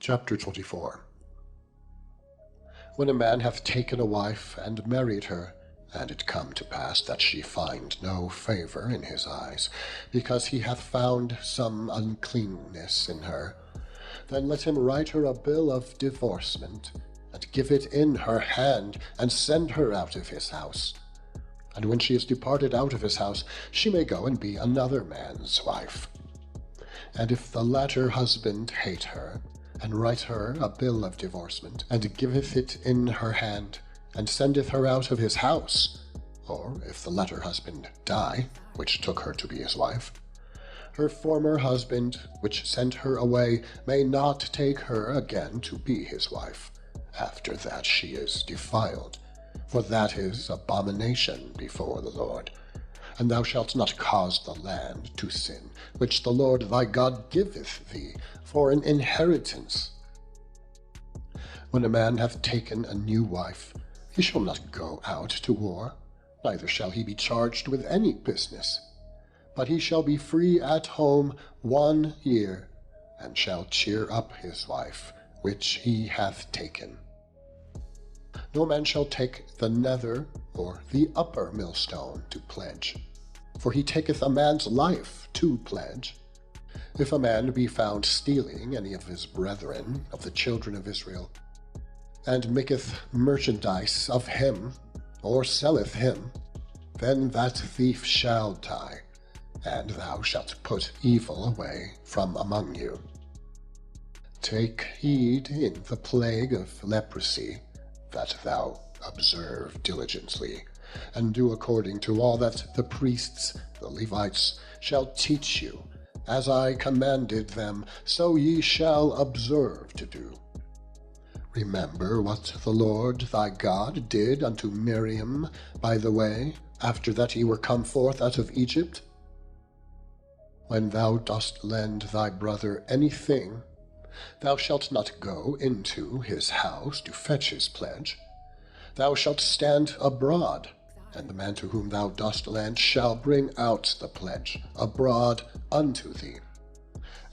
Chapter 24. When a man hath taken a wife, and married her, and it come to pass that she find no favour in his eyes, because he hath found some uncleanness in her, then let him write her a bill of divorcement, and give it in her hand, and send her out of his house. And when she is departed out of his house, she may go and be another man's wife. And if the latter husband hate her, and write her a bill of divorcement, and giveth it in her hand, and sendeth her out of his house, or if the latter husband die, which took her to be his wife, her former husband, which sent her away, may not take her again to be his wife, after that she is defiled, for that is abomination before the Lord. And thou shalt not cause the land to sin, which the Lord thy God giveth thee for an inheritance. When a man hath taken a new wife, he shall not go out to war, neither shall he be charged with any business, but he shall be free at home 1 year, and shall cheer up his wife, which he hath taken. No man shall take the nether or the upper millstone to pledge, for he taketh a man's life to pledge. If a man be found stealing any of his brethren of the children of Israel, and maketh merchandise of him, or selleth him, then that thief shall die, and thou shalt put evil away from among you. Take heed in the plague of leprosy, that thou observe diligently, and do according to all that the priests, the Levites, shall teach you. As I commanded them, so ye shall observe to do. Remember what the Lord thy God did unto Miriam by the way, after that ye were come forth out of Egypt. When thou dost lend thy brother anything, thou shalt not go into his house to fetch his pledge. Thou shalt stand abroad, and the man to whom thou dost lend shall bring out the pledge abroad unto thee.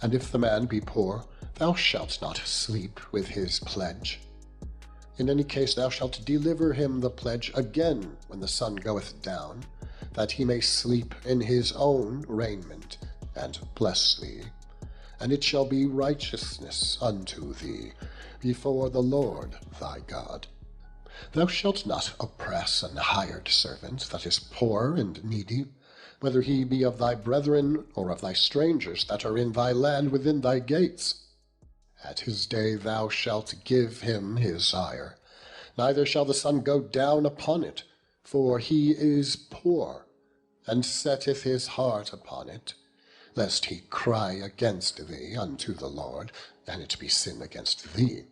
And if the man be poor, thou shalt not sleep with his pledge. In any case thou shalt deliver him the pledge again when the sun goeth down, that he may sleep in his own raiment, and bless thee. And it shall be righteousness unto thee before the Lord thy God. Thou shalt not oppress an hired servant that is poor and needy, whether he be of thy brethren or of thy strangers that are in thy land within thy gates. At his day thou shalt give him his hire, neither shall the sun go down upon it, for he is poor, and setteth his heart upon it, lest he cry against thee unto the Lord, and it be sin against thee.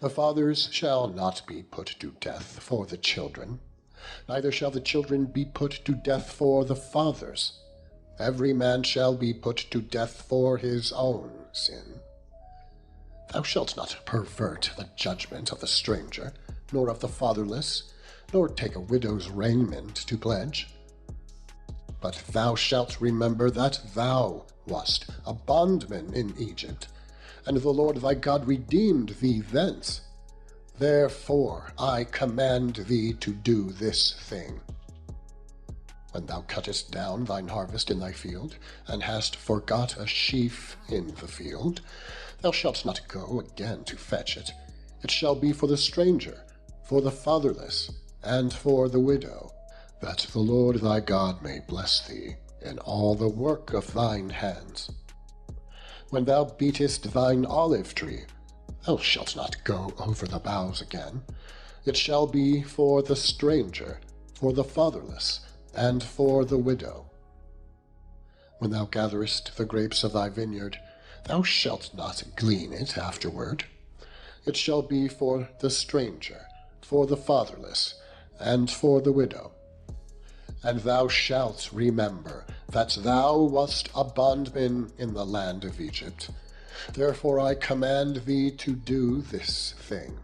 The fathers shall not be put to death for the children, neither shall the children be put to death for the fathers. Every man shall be put to death for his own sin. Thou shalt not pervert the judgment of the stranger, nor of the fatherless, nor take a widow's raiment to pledge. But thou shalt remember that thou wast a bondman in Egypt, and the Lord thy God redeemed thee thence. Therefore I command thee to do this thing. When thou cuttest down thine harvest in thy field, and hast forgot a sheaf in the field, thou shalt not go again to fetch it. It shall be for the stranger, for the fatherless, and for the widow, that the Lord thy God may bless thee in all the work of thine hands. When thou beatest thine olive tree, thou shalt not go over the boughs again. It shall be for the stranger, for the fatherless, and for the widow. When thou gatherest the grapes of thy vineyard, thou shalt not glean it afterward. It shall be for the stranger, for the fatherless, and for the widow. And thou shalt remember that thou wast a bondman in the land of Egypt. Therefore I command thee to do this thing.